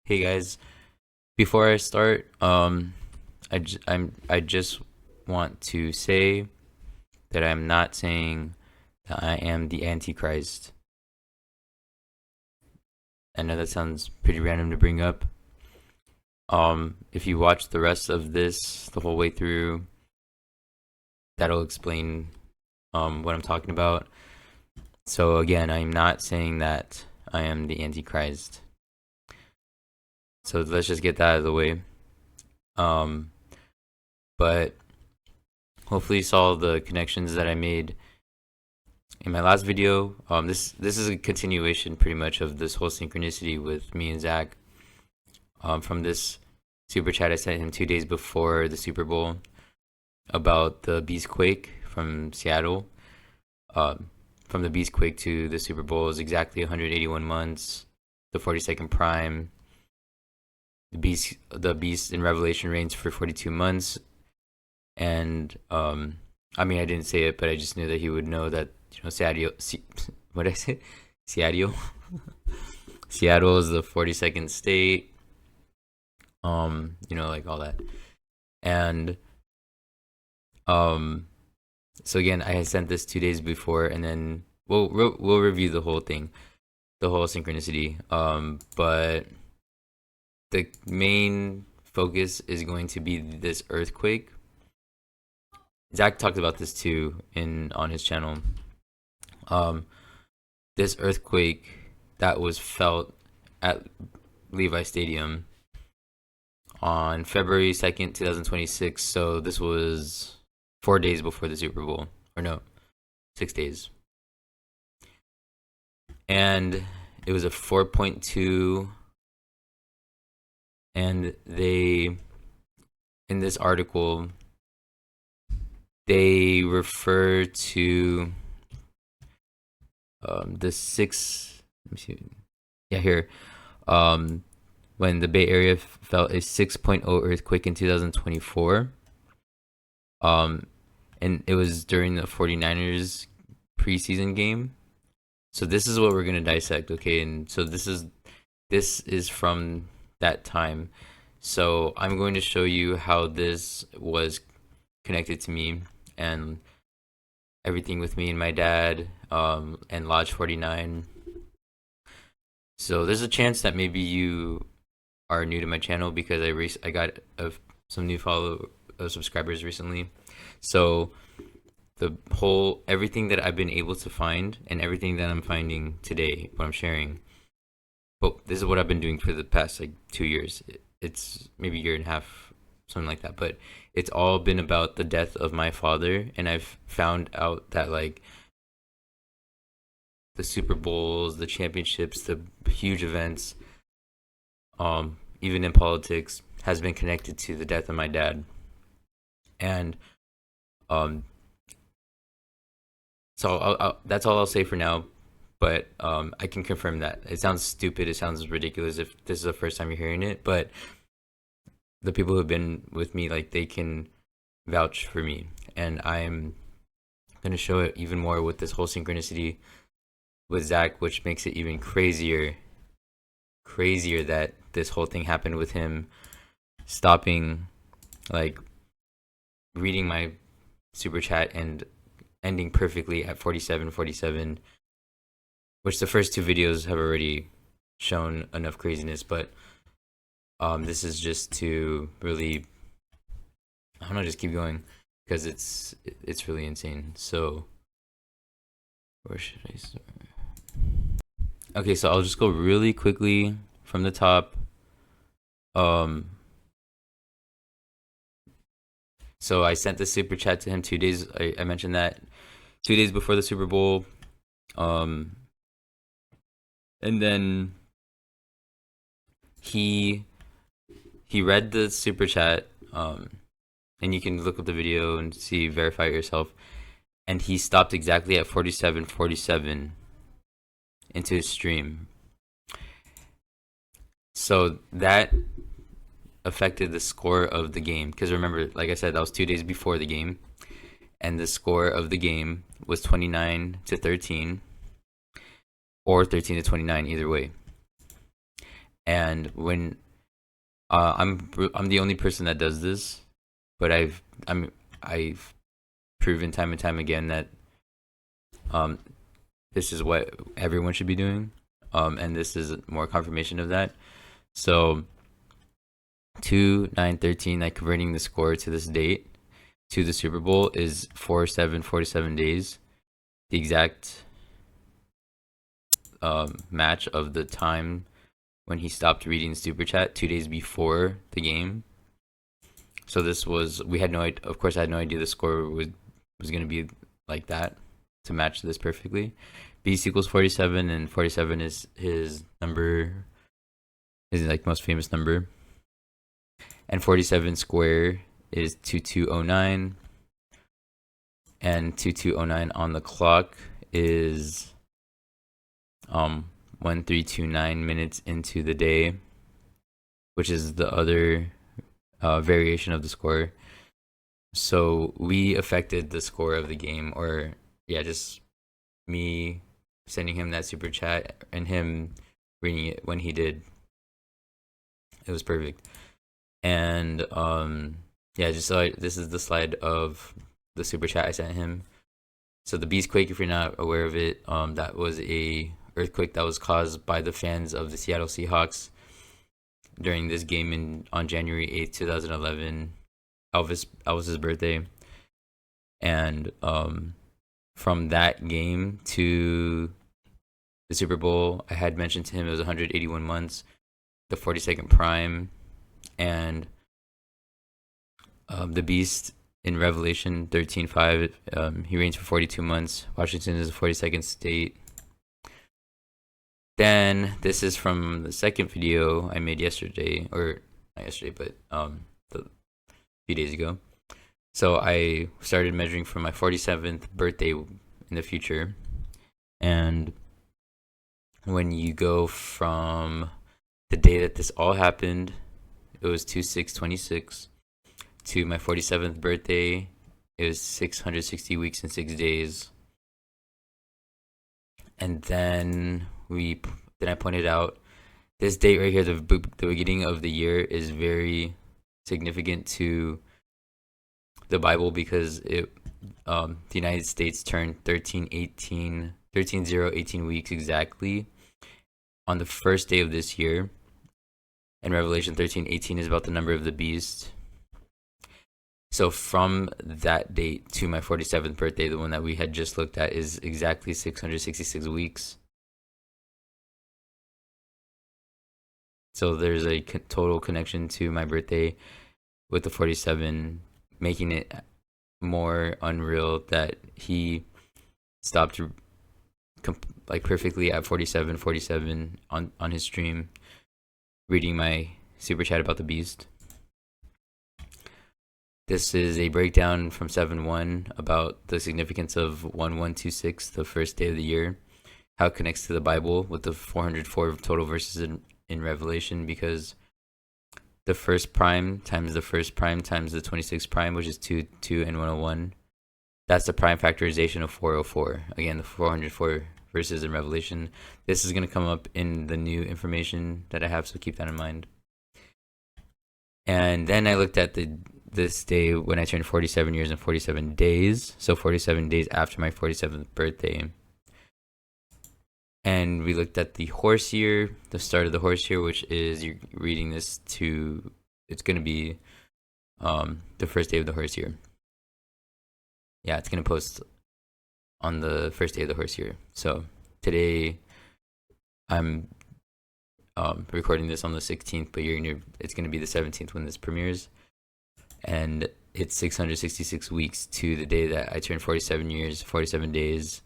Hey guys, before I start, I just want to say that I'm not saying that I am the Antichrist. I know that sounds pretty random to bring up. If you watch the rest of this the whole way through, that'll explain what I'm talking about. So again, I'm not saying that I am the Antichrist. So let's just get that out of the way. Um, but hopefully you saw the connections that I made in my last video. This is a continuation pretty much of this whole synchronicity with me and Zach. From this super chat I sent him 2 days before the Super Bowl about the Beastquake from Seattle. From the Beastquake to the Super Bowl is exactly 181 months. The 42nd prime. The beast in Revelation reigns for 42 months. And I mean, I didn't say it, but I just knew that he would know that, Seattle. What did I say? Seattle. Seattle is the 42nd state. Like all that. And so again, I had sent this 2 days before, and then we'll review the whole thing, the whole synchronicity. But the main focus is going to be this earthquake. Zach talked about this too on his channel. This earthquake that was felt at Levi Stadium on February 2nd, 2026. So this was 4 days before the Super Bowl. Or no, 6 days. And it was a 4.2. And they, in this article, they refer to the six. Let me see. Yeah, here. When the Bay Area felt a 6.0 earthquake in 2024. And it was during the 49ers preseason game. So this is what we're gonna dissect, okay? And so this is from that time. So I'm going to show you how this was connected to me and everything with me and my dad, and Lodge 49. So there's a chance that maybe you are new to my channel because I got some new subscribers recently. So everything that I've been able to find and everything that I'm finding today, what I'm sharing, but this is what I've been doing for the past 2 years. It's maybe a year and a half, something like that. But it's all been about the death of my father, and I've found out that the Super Bowls, the championships, the huge events, even in politics, has been connected to the death of my dad. And so that's all I'll say for now. But I can confirm that. It sounds stupid. It sounds ridiculous if this is the first time you're hearing it. But the people who've been with me, they can vouch for me. And I'm going to show it even more with this whole synchronicity with Zach, which makes it even crazier that this whole thing happened with him stopping, reading my super chat and ending perfectly at 47:47, which the first two videos have already shown enough craziness. But this is just to really, I don't know, just keep going because it's really insane. So where should I start? Okay, so I'll just go really quickly from the top. So I sent the super chat to him 2 days. I mentioned that 2 days before the Super Bowl. And then he read the super chat. And you can look up the video and verify it yourself. And he stopped exactly at 47:47 into his stream. So that affected the score of the game. Because remember, like I said, that was 2 days before the game. And the score of the game was 29-13. Or 13-29, either way. And when I'm the only person that does this, but I've proven time and time again that um this is what everyone should be doing. And this is more confirmation of that. So 2/9/13, like converting the score to this date to the Super Bowl is 47 days. The exact match of the time when he stopped reading the super chat 2 days before the game. So this was, we had no idea, of course I had no idea the score was going to be like that to match this perfectly. Beast equals 47, and 47 is his number, his like most famous number. And 47 square is 2209, and 2209 on the clock is 1329 minutes into the day, which is the other variation of the score. So we affected the score of the game, or yeah, just me sending him that super chat and him reading it when he did. It was perfect. And yeah, just so this is the slide of the super chat I sent him. So the Beastquake, if you're not aware of it, that was a earthquake that was caused by the fans of the Seattle Seahawks during this game on January 8th, 2011. Elvis's birthday. And from that game to the Super Bowl, I had mentioned to him it was 181 months, the 42nd prime, and the Beast in Revelation 13:5, he reigns for 42 months. Washington is the 42nd state. Then this is from the second video I made yesterday, or not yesterday, but a few days ago. So I started measuring for my 47th birthday in the future, and when you go from the day that this all happened, it was 2/6/26, to my 47th birthday, it was 660 weeks and 6 days. And then I pointed out this date right here, the beginning of the year, is very significant to the Bible because the United States turned 13/018 weeks exactly on the first day of this year. And Revelation 13:18 is about the number of the beast. So from that date to my 47th birthday, the one that we had just looked at, is exactly 666 weeks. So there's a total connection to my birthday with the 47, making it more unreal that he stopped like perfectly at 47 on his stream, reading my super chat about the beast. This is a breakdown from 7-1 about the significance of 1126, the first day of the year, how it connects to the Bible with the 404 total verses in Revelation, because the first prime times the first prime times the 26th prime, which is 2, 2, and 101, that's the prime factorization of 404. Again, the 404 verses in Revelation. This is going to come up in the new information that I have, so keep that in mind. And then I looked at this day when I turned 47 years and 47 days. So 47 days after my 47th birthday. And we looked at the horse year, the start of the horse year, which is, you're reading this to, it's going to be the first day of the horse year. Yeah, it's going to post on the first day of the horse year. So today I'm recording this on the 16th, but it's going to be the 17th when this premieres. And it's 666 weeks to the day that I turned 47 years, 47 days.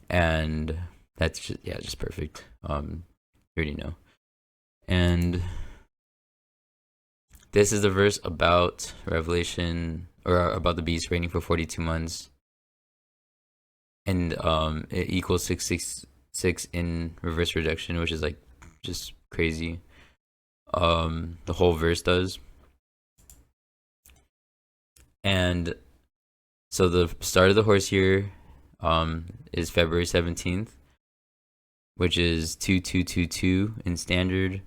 And that's just, yeah, just perfect. You already know. And this is the verse about Revelation, or about the beast reigning for 42 months. And it equals 666 in reverse reduction, which is like just crazy. The whole verse does. And so the start of the horse year is February 17th, which is 2222 in standard.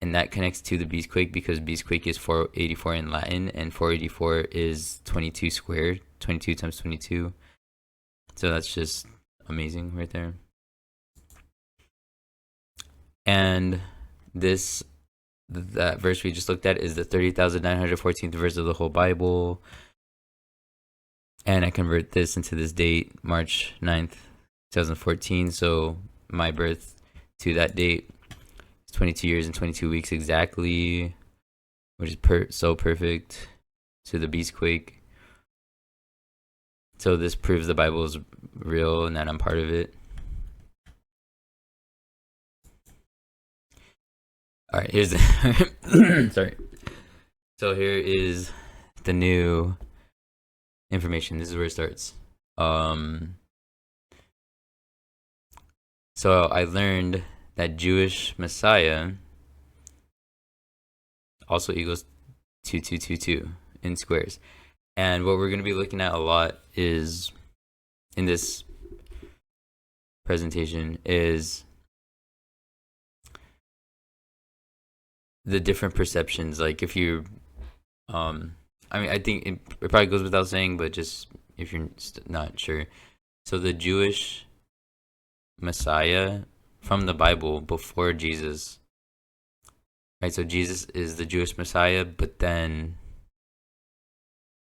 and that connects to the Beastquake because Beastquake is 484 in Latin, and 484 is 22 squared, 22 times 22. So that's just amazing right there. And that verse we just looked at is the 30,914th verse of the whole Bible. And I convert this into this date, March 9th, 2014. So my birth to that date is 22 years and 22 weeks exactly, which is so perfect to the Beastquake. So this proves the Bible is real and that I'm part of it. All right, here's the sorry. So here is the new information. This is where it starts. So I learned that Jewish Messiah also equals 2222 in squares. And what we're going to be looking at a lot is in this presentation is the different perceptions. Like if you I think it probably goes without saying, but just if you're not sure. So the Jewish Messiah from the Bible before Jesus, right? So Jesus is the Jewish Messiah, but then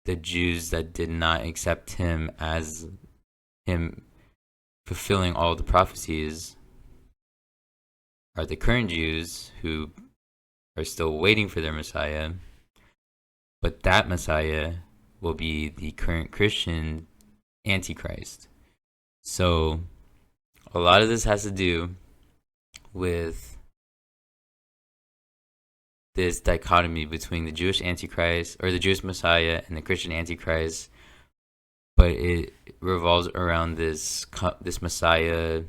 the Jews that did not accept him as him fulfilling all the prophecies are the current Jews who are still waiting for their Messiah. But that Messiah will be the current Christian Antichrist. So a lot of this has to do with this dichotomy between the Jewish Antichrist or the Jewish Messiah and the Christian Antichrist, but it revolves around this Messiah,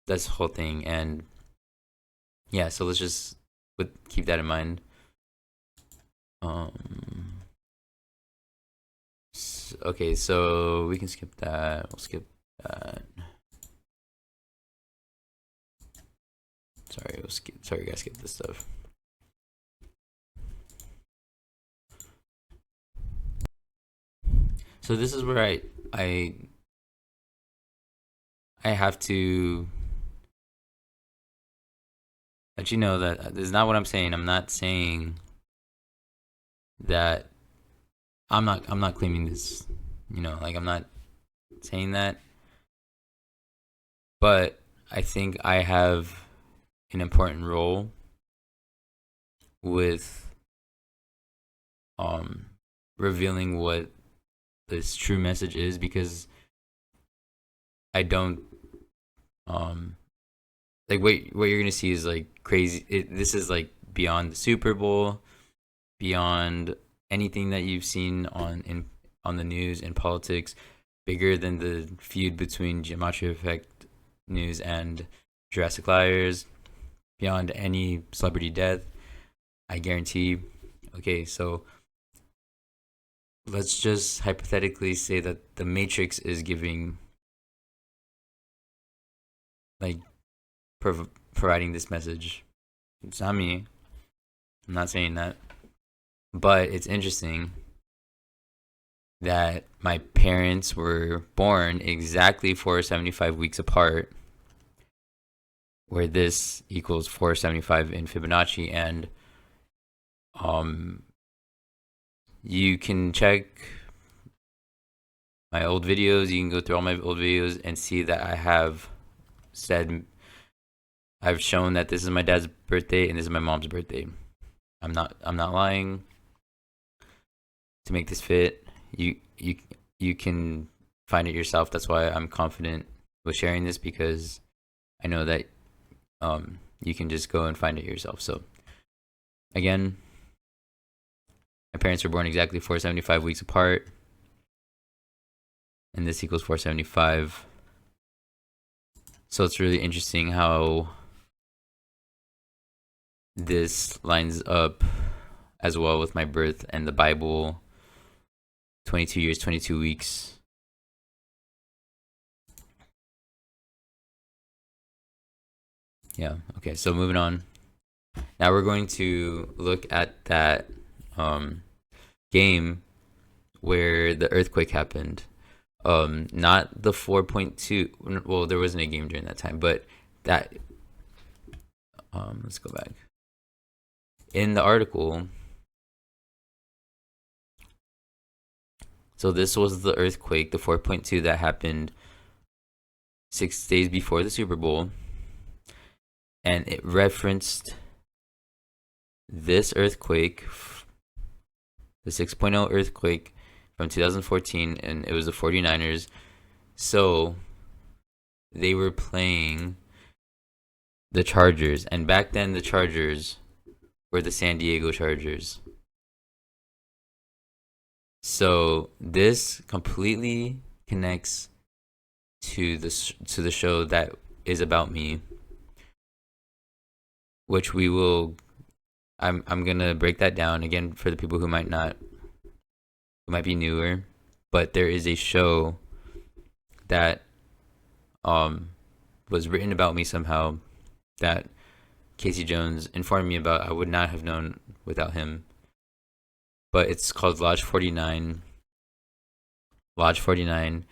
this whole thing. And yeah, so let's just keep that in mind. Okay, so we can skip that. We'll skip that. Sorry, guys, skip this stuff. So this is where I have to let you know that this is not what I'm saying. I'm not saying that I'm not claiming this, like I'm not saying that. But I think I have an important role with revealing what this true message is, because I don't like what you're gonna see is like crazy. This is like beyond the Super Bowl, beyond anything that you've seen on the news and politics, bigger than the feud between Geometry Effect News and Jurassic Liars, beyond any celebrity death, I guarantee. Okay, so let's just hypothetically say that the Matrix is giving, like, providing this message. It's not me. I'm not saying that. But it's interesting that my parents were born exactly 475 weeks apart, where this equals 475 in Fibonacci. And you can check my old videos. You can go through all my old videos and see that I've shown that this is my dad's birthday and this is my mom's birthday. I'm not lying to make this fit. You can find it yourself. That's why I'm confident with sharing this, because I know that you can just go and find it yourself. So again, my parents were born exactly 475 weeks apart, and this equals 475. So it's really interesting how this lines up as well with my birth and the Bible. 22 years, 22 weeks. Yeah. Okay. So moving on. Now we're going to look at that game where the earthquake happened. Not the 4.2. Well, there wasn't a game during that time, but that. Let's go back. In the article, so this was the earthquake, the 4.2 that happened 6 days before the Super Bowl, and it referenced this earthquake, the 6.0 earthquake from 2014, and it was the 49ers. So they were playing the Chargers, and back then the Chargers were the San Diego Chargers. So this completely connects to the show that is about me, which we will. I'm gonna break that down again for the people who might be newer, but there is a show that was written about me somehow that Casey Jones informed me about. I would not have known without him. But it's called Lodge 49. Lodge 49.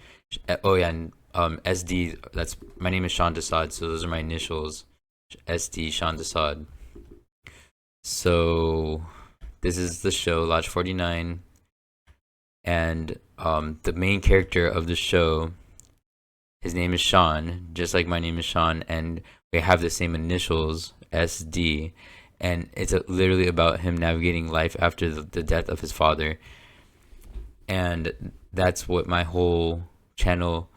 Oh yeah, and SD. That's my name is Sean Desad, so those are my initials. SD Sean Desad. So this is the show Lodge 49, and the main character of the show, his name is Sean, just like my name is Sean, and we have the same initials, SD, and it's literally about him navigating life after the death of his father. And that's what my whole channel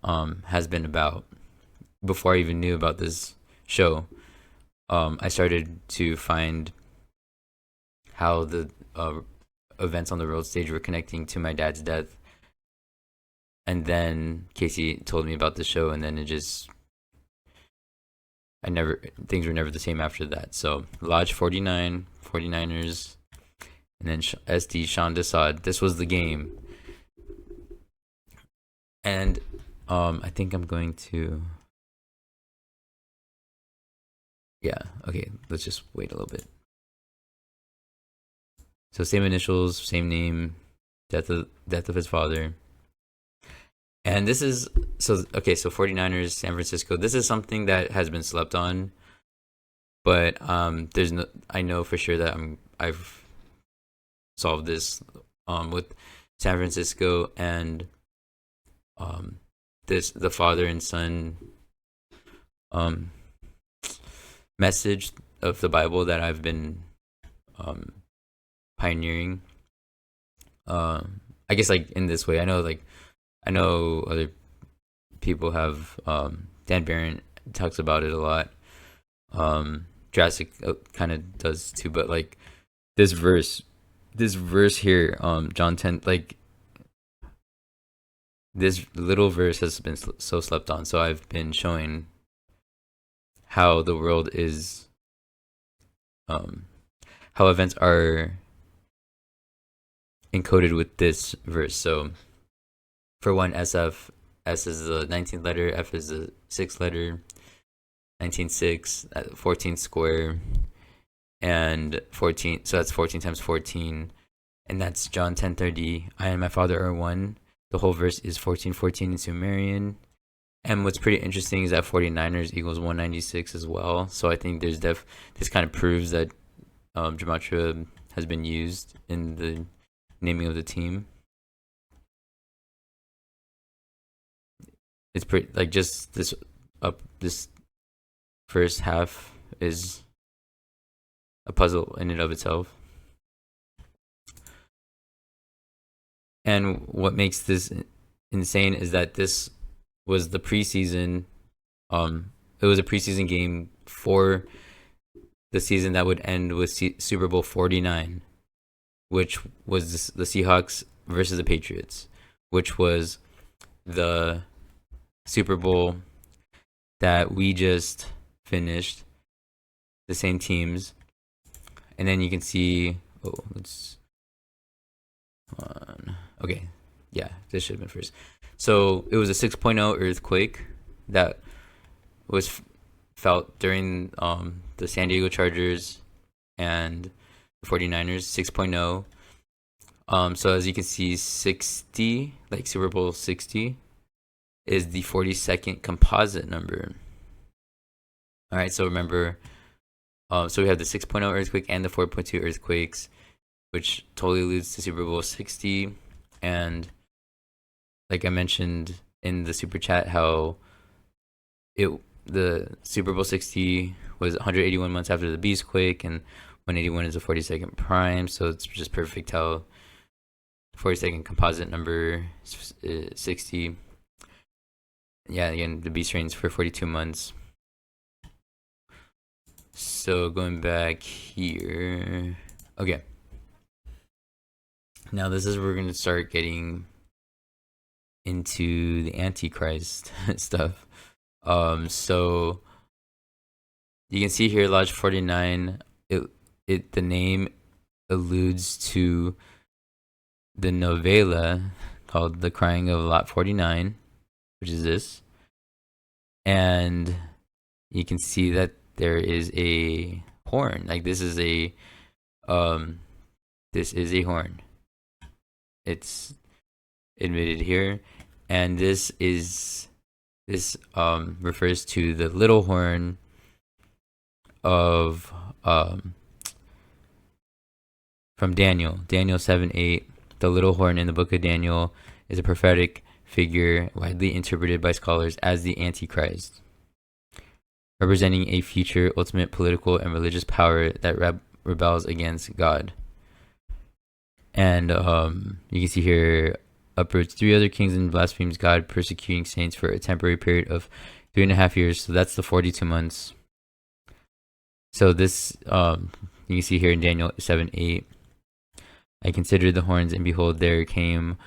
has been about. Before I even knew about this show, I started to find how the events on the world stage were connecting to my dad's death. And then Casey told me about the show, and then things were never the same after that. So Lodge 49, 49ers, and then SD Sean Desad. This was the game. And I think I'm going to. Yeah, okay, let's just wait a little bit. So same initials, same name, death of his father. And this is so 49ers, San Francisco. This is something that has been slept on. But I know for sure that I've solved this with San Francisco and the father and son message of the Bible that I've been pioneering. I guess like in this way, I know other people have Dan Barron talks about it a lot. Jurassic kind of does too, but like this verse here, John 10, like this little verse has been so slept on. So I've been showing how the world is, how events are encoded with this verse. So for one, SF, S is the 19th letter, F is the 6th letter, 19.6, 14 square, and 14. So that's 14 times 14, and that's John 10:30. I and my Father are one. The whole verse is 14:14 in Sumerian. And what's pretty interesting is that 49ers equals 196 as well. So I think there's this kind of proves that gematria has been used in the naming of the team. It's pretty like just this first half is a puzzle in and of itself. And what makes this insane is that this was the preseason. It was a preseason game for the season that would end with Super Bowl 49, which was the Seahawks versus the Patriots, which was the Super Bowl that we just finished, the same teams. And then you can see, okay, yeah, this should have been first. So it was a 6.0 earthquake that was felt during the San Diego Chargers and the 49ers 6.0. So as you can see, 60, like Super Bowl 60, is the 42nd composite number. All right, so remember, so we have the 6.0 earthquake and the 4.2 earthquakes, which totally alludes to Super Bowl 60. And like I mentioned in the super chat, how the Super Bowl 60 was 181 months after the Beastquake, and 181 is the 42nd prime. So it's just perfect how 42nd composite number is 60. Yeah, again, the Beast reigns for 42 months. So going back here, okay. Now this is where we're gonna start getting into the Antichrist stuff. So you can see here, Lodge 49. The name alludes to the novella called "The Crying of Lot 49," which is this, and you can see that there is a horn. Like this is a horn. It's admitted here, and this refers to the little horn of from Daniel 7:8. The little horn in the book of Daniel is a prophetic figure widely interpreted by scholars as the Antichrist, representing a future ultimate political and religious power that rebels against God. And you can see here, uproots 3 other kings and blasphemes God, persecuting saints for a temporary period of 3.5 years. So that's the 42 months. So this, you can see here in Daniel 7:8. I considered the horns, and behold, there came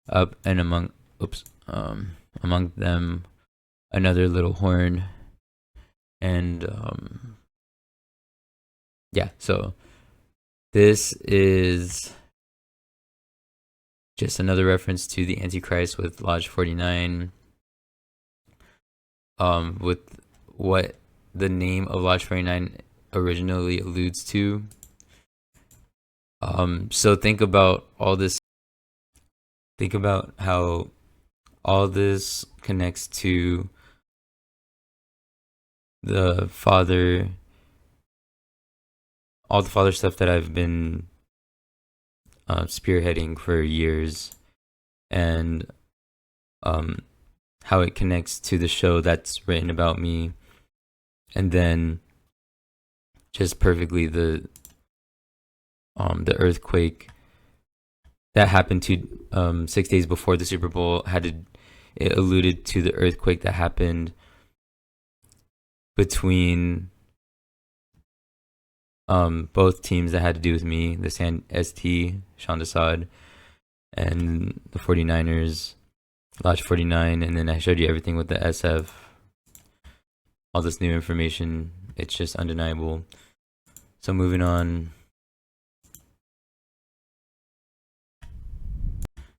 up and among them another little horn. And yeah, so this is just another reference to the Antichrist with Lodge 49, with what the name of Lodge 49 originally alludes to. So think about all this. Think about how all this connects to the Father, all the Father stuff that I've been spearheading for years, and how it connects to the show that's written about me, and then just perfectly the earthquake that happened 6 days before the Super Bowl it alluded to the earthquake that happened between both teams that had to do with me, the ST, Sean Desad, and the 49ers, Lodge 49, and then I showed you everything with the SF, all this new information. It's just undeniable. So moving on.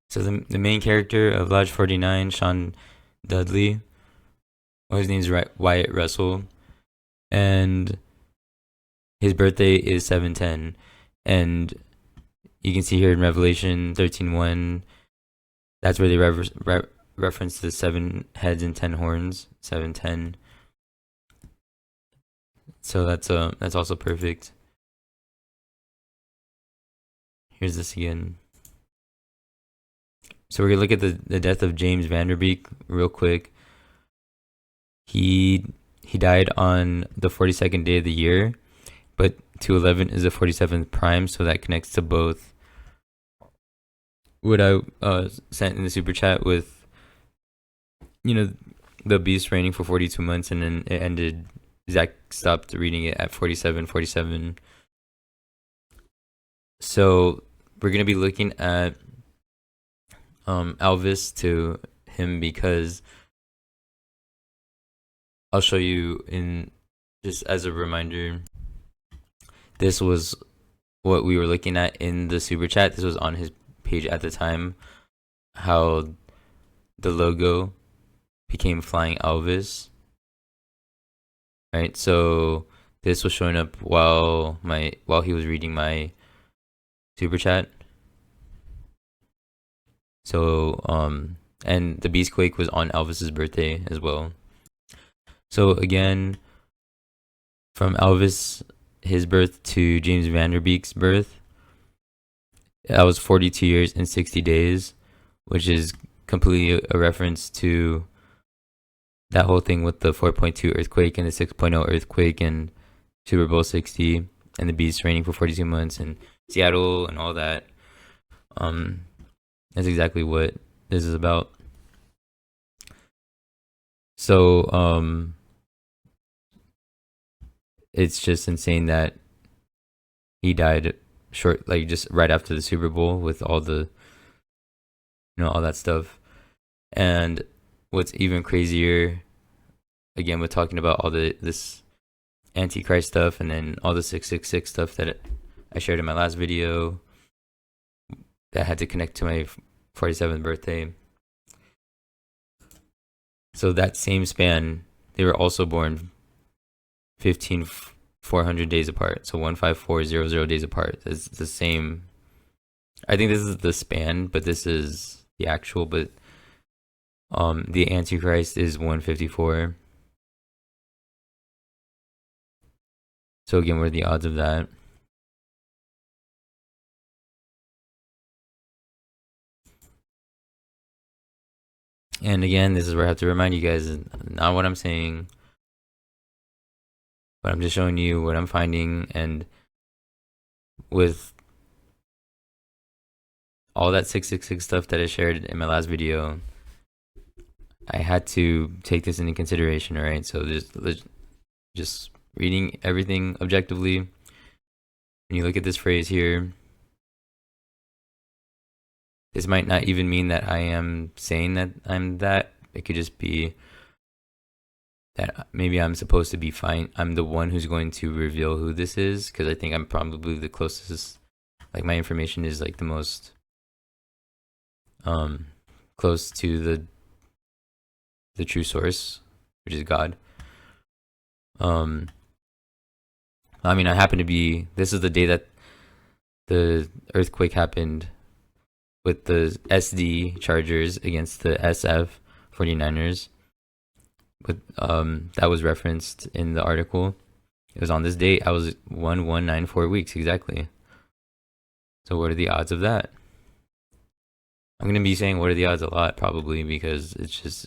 So the main character of Lodge 49, Sean Dudley, his name's Wyatt Russell, and his birthday is 7/10, and you can see here in Revelation 13:1, that's where they reference the 7 heads and 10 horns, 7/10. So that's also perfect. Here's this again. So we're gonna look at the death of James Vanderbeek real quick. He died on the 42nd day of the year, but 211 is the 47th prime, so that connects to both what I sent in the super chat with, the beast reigning for 42 months, and then it ended. Zach stopped reading it at 47. So we're gonna be looking at Elvis to him, because I'll show you in just as a reminder. This was what we were looking at in the super chat. This was on his page at the time, how the logo became Flying Elvis. right? So this was showing up while he was reading my super chat. So and the Beastquake was on Elvis's birthday as well. So again, from Elvis, his birth to James Vanderbeek's birth, that was 42 years and 60 days, which is completely a reference to that whole thing with the 4.2 earthquake and the 6.0 earthquake and Super Bowl 60 and the Beast reigning for 42 months in Seattle and all that. That's exactly what this is about. So it's just insane that he died just right after the Super Bowl with all the, all that stuff. And what's even crazier, again, we're talking about all this Antichrist stuff and then all the 666 stuff that I shared in my last video that had to connect to my 47th birthday. So that same span, they were also born 15,400 days apart. So 15400 days apart. It's the same. I think this is the span, but this is the actual. But the Antichrist is 154. So again, what are the odds of that? And again, this is where I have to remind you guys, not what I'm saying, but I'm just showing you what I'm finding. And with all that 666 stuff that I shared in my last video, I had to take this into consideration, all right? So just reading everything objectively. When you look at this phrase here, this might not even mean that I am saying that I'm that. It could just be that maybe I'm supposed to be fine. I'm the one who's going to reveal who this is, because I think I'm probably the closest. Like, my information is like the most close to the true source, which is God. I mean, I happen to be. This is the day that the earthquake happened with the SD Chargers against the SF 49ers. But that was referenced in the article. It was on this date. I was 1194 weeks exactly. So what are the odds of that? I'm gonna be saying what are the odds a lot probably, because it's just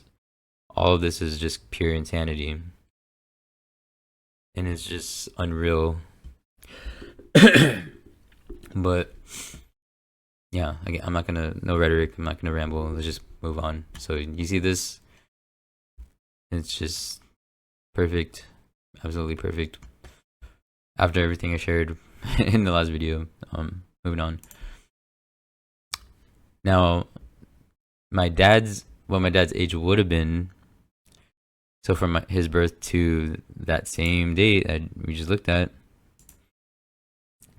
all of this is just pure insanity, and it's just unreal. But yeah, again, I'm not gonna, no rhetoric, I'm not gonna ramble. Let's just move on. So you see this, it's just perfect, absolutely perfect. After everything I shared in the last video, moving on. Now, what my dad's age would have been. So from his birth to that same date that we just looked at,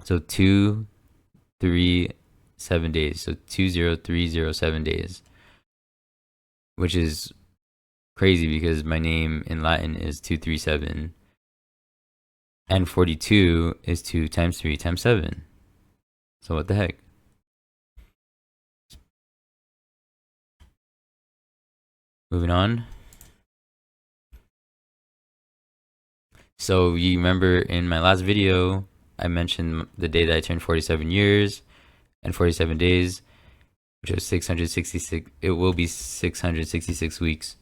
so 237 days. So 20307 days, which is crazy because my name in Latin is 237, and 42 is 2 times 3 times 7. So what the heck? Moving on. So you remember in my last video, I mentioned the day that I turned 47 years and 47 days, which was 666. It will be 666 weeks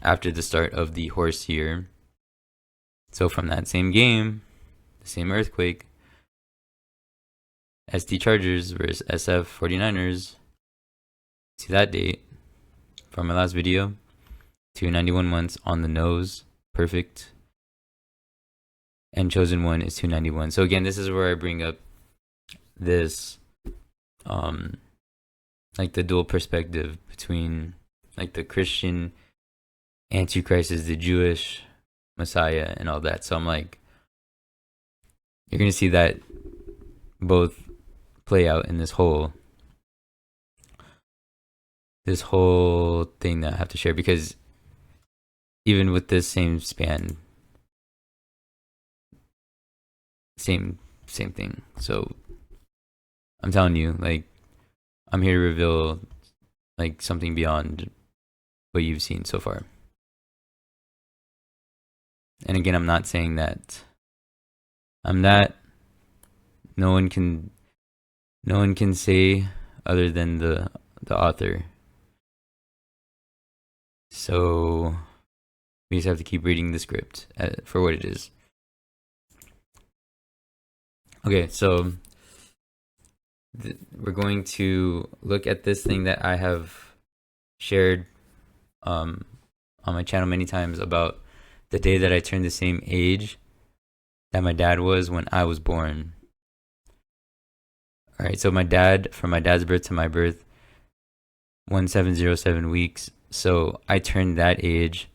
after the start of the horse year. So from that same game, the same earthquake, SD Chargers versus SF 49ers, see that date from my last video, 291 months on the nose, perfect. And chosen one is 291. So again, this is where I bring up this, like the dual perspective between like the Christian Antichrist is the Jewish Messiah and all that. So I'm like, you're gonna see that both play out in this whole thing that I have to share, because even with this same span, same thing. So I'm telling you, like, I'm here to reveal like something beyond what you've seen so far. And again, I'm not saying that I'm that. No one can say other than the author. So we just have to keep reading the script for what it is. Okay, so we're going to look at this thing that I have shared on my channel many times about the day that I turned the same age that my dad was when I was born. All right, so from my dad's birth to my birth, 1707 weeks. So I turned that age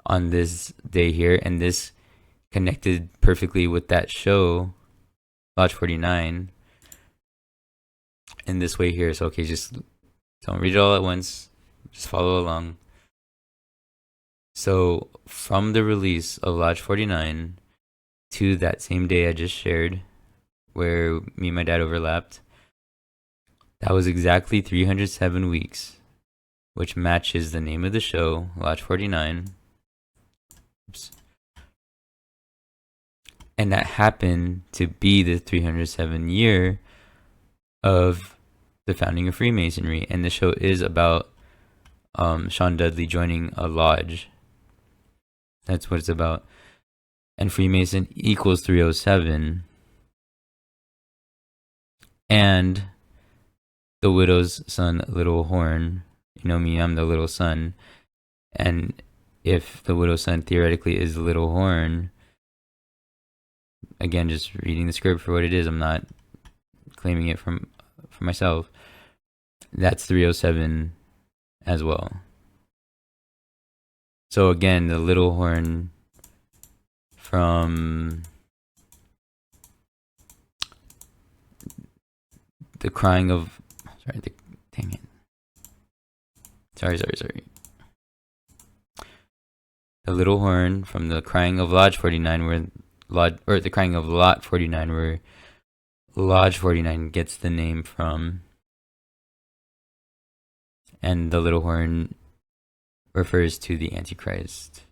on this day here, and this connected perfectly with that show, Lodge 49, in this way here. So okay, just don't read it all at once, just follow along. So from the release of Lodge 49 to that same day I just shared, where me and my dad overlapped, that was exactly 307 weeks, which matches the name of the show, Lodge 49. Oops. And that happened to be the 307 year of the founding of Freemasonry. And the show is about Sean Dudley joining a lodge. That's what it's about. And Freemason equals 307. And the widow's son, Little Horn. You know me, I'm the little son. And if the widow's son theoretically is Little Horn, again, just reading the script for what it is, I'm not claiming it for myself. That's 307 as well. So again, the Little Horn from the crying of, dang it. Sorry. The Little Horn from the crying of Lodge 49, the crying of Lot 49, where Lodge 49 gets the name from. And the Little Horn refers to the Antichrist.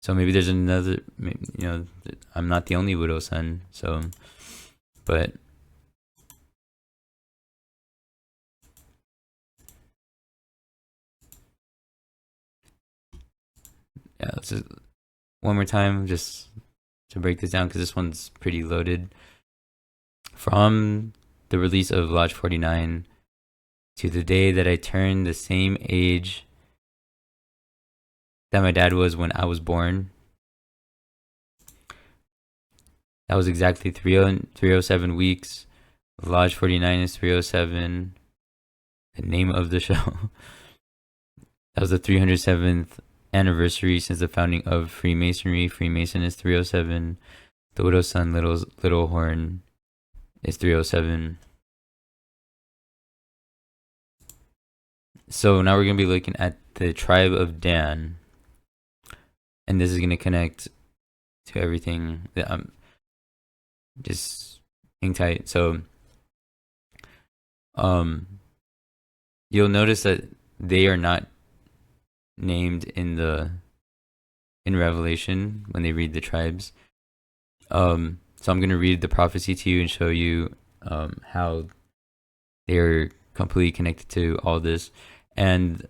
So maybe there's another, I'm not the only widow son, so, but yeah, let's just one more time just to break this down, because this one's pretty loaded. From the release of Lodge 49 to the day that I turned the same age that my dad was when I was born, that was exactly 307 weeks. Lodge 49 is 307. The name of the show. That was the 307th anniversary since the founding of Freemasonry. Freemason is 307. The widow's son, Little Horn, is 307. So now we're going to be looking at the tribe of Dan. And this is going to connect to everything that I'm just hang tight. So you'll notice that they are not named in Revelation when they read the tribes. So I'm going to read the prophecy to you and show you how they're completely connected to all this. And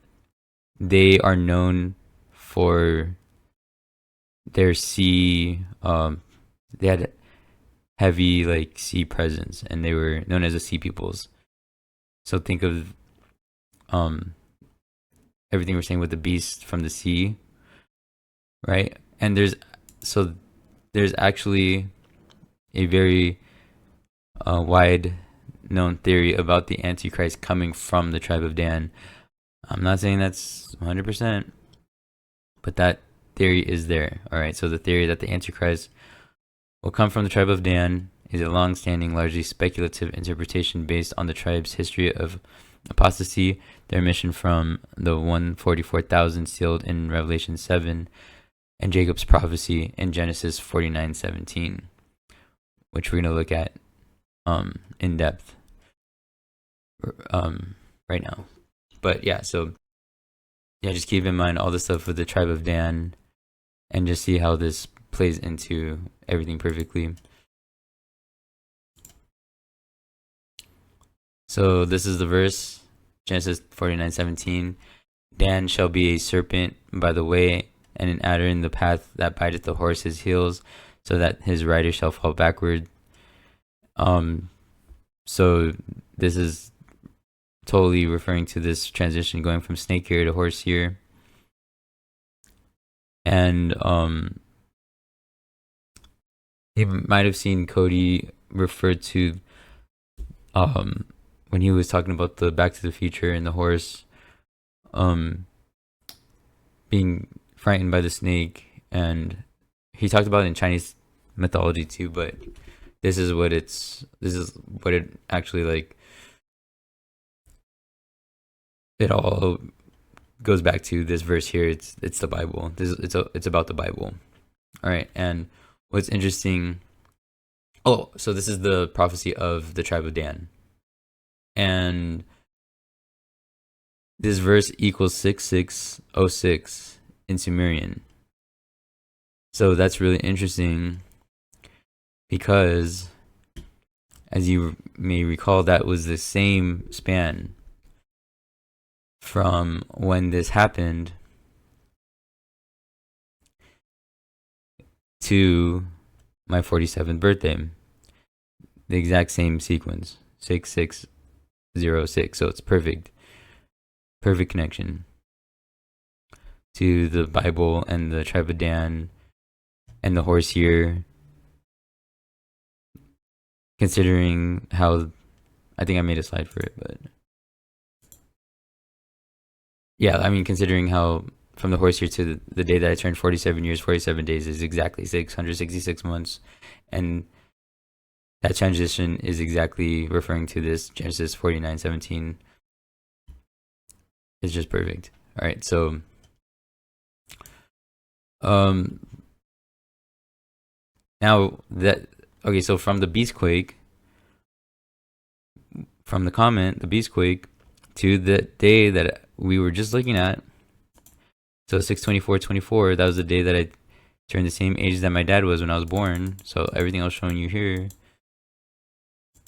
they are known for their sea, they had heavy like sea presence, and they were known as the sea peoples. So think of everything we're saying with the beast from the sea, right? And there's actually a very wide known theory about the Antichrist coming from the tribe of Dan. I'm not saying that's 100%, but that theory is there. All right, so the theory that the Antichrist will come from the tribe of Dan is a long-standing, largely speculative interpretation based on the tribe's history of apostasy, their mission from the 144,000 sealed in Revelation 7, and Jacob's prophecy in Genesis 49:17, which we're going to look at in depth right now. But yeah, so yeah, just keep in mind all the stuff with the tribe of Dan and just see how this plays into everything perfectly. So this is the verse, Genesis 49:17. Dan shall be a serpent by the way, and an adder in the path that biteth the horse's heels, so that his rider shall fall backward. So this is totally referring to this transition going from snake here to horse here. And you might have seen Cody refer to when he was talking about the Back to the Future and the horse being frightened by the snake, and he talked about it in Chinese mythology too, but this is what it actually like. It all goes back to this verse here. It's the Bible. It's about the Bible. All right, and what's interesting. Oh, so this is the prophecy of the tribe of Dan, and this verse equals 6606 in Sumerian. So that's really interesting because, as you may recall, that was the same span from when this happened to my 47th birthday. The exact same sequence, 6606. So it's perfect connection to the Bible and the tribe of Dan and the horse here. Considering how, I think I made a slide for it, but yeah, I mean, considering how from the horse here to the day that I turned 47 years, 47 days is exactly 666 months. And that transition is exactly referring to this Genesis 49:17. It's just perfect. All right, so now that, okay, so from the beastquake, from the comment, the beastquake, to the day that we were just looking at, so 6/24/24, that was the day that I turned the same age that my dad was when I was born. So everything I was showing you here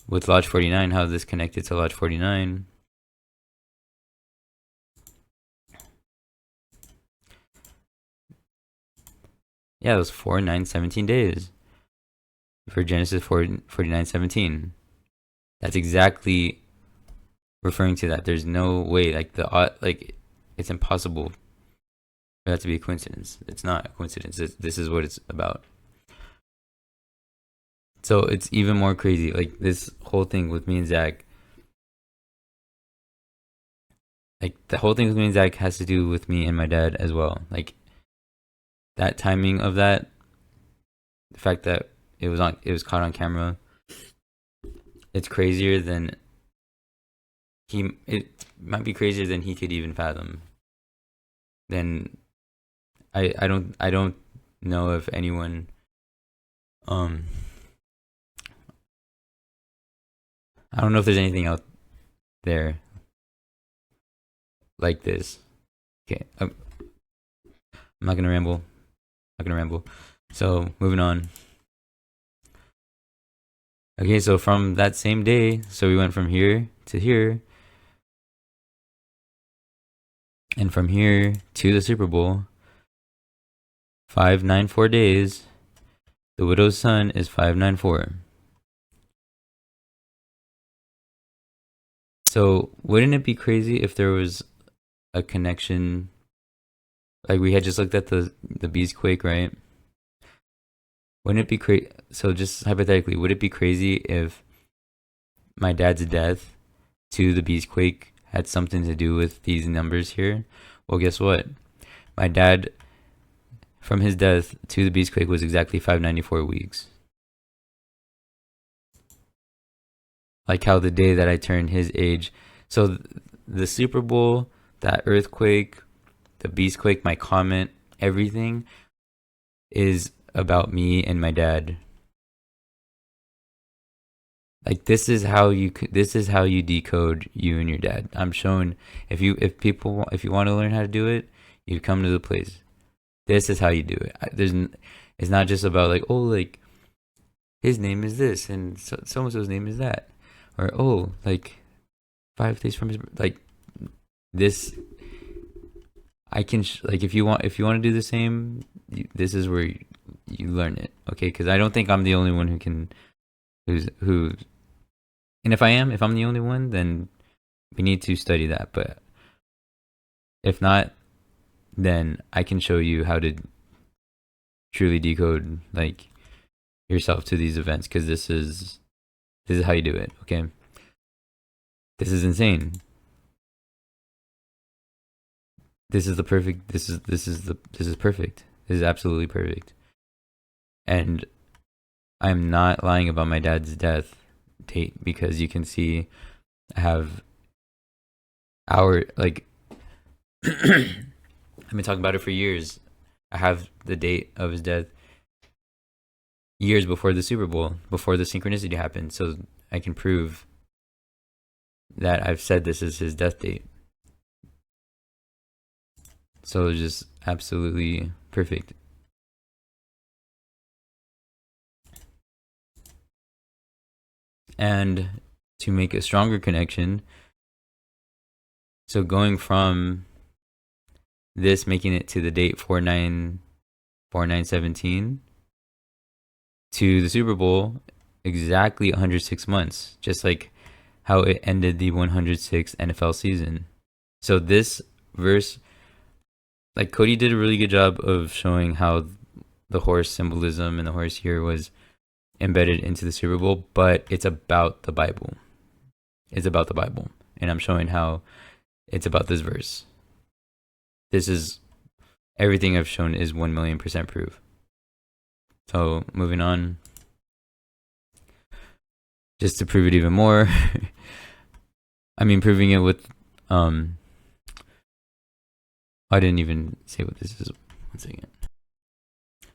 with Lodge 49, how this connected to Lodge 49. Yeah, it was 4, 9, 17 days for Genesis 49:17. That's exactly referring to that. There's no way, like it's impossible for that to be a coincidence. It's not a coincidence. This is what it's about. So it's even more crazy. Like this whole thing with me and Zach. Like the whole thing with me and Zach has to do with me and my dad as well. Like that timing of that, the fact that it was caught on camera. It's crazier than it might be crazier than he could even fathom. Then I don't know if anyone I don't know if there's anything out there like this. Okay, I'm not gonna ramble. So moving on. Okay, so from that same day, so we went from here to here, and from here to the Super Bowl, 594 days. The widow's son is 594. So wouldn't it be crazy if there was a connection? Like we had just looked at the beastquake, right? Wouldn't it be crazy? So just hypothetically, would it be crazy if my dad's death to the beastquake had something to do with these numbers here? Well, guess what? My dad, from his death to the beastquake, was exactly 594 weeks. Like how the day that I turned his age. So the Super Bowl, that earthquake, the beastquake, my comment, everything is about me and my dad. Like this is how you decode you and your dad. I'm showing if you want to learn how to do it, you come to the place. This is how you do it. It's not just about like, oh, like his name is this and so and so's name is that, or oh, like 5 days from his like this. I can like if you want to do the same, this is where you learn it, okay? Because I don't think I'm the only one who can who. And if I'm the only one, then we need to study that. But if not, then I can show you how to truly decode like yourself to these events, because this is how you do it, okay? This is insane. This is perfect. This is perfect. This is absolutely perfect. And I'm not lying about my dad's death date, because you can see I have our like I've been talking about it for years. I have the date of his death years before the Super Bowl, before the synchronicity happened, so I can prove that I've said this is his death date. So it's just absolutely perfect. And to make a stronger connection, so going from this, making it to the date 4/9/17 to the Super Bowl, exactly 106 months, just like how it ended the 106th NFL season. So this verse, like Cody did a really good job of showing how the horse symbolism and the horse here was embedded into the Super Bowl, but it's about the Bible. It's about the Bible. And I'm showing how it's about this verse. This is everything I've shown is 1,000,000% proof. So moving on, just to prove it even more. I mean, proving it with I didn't even say what this is. 1 second.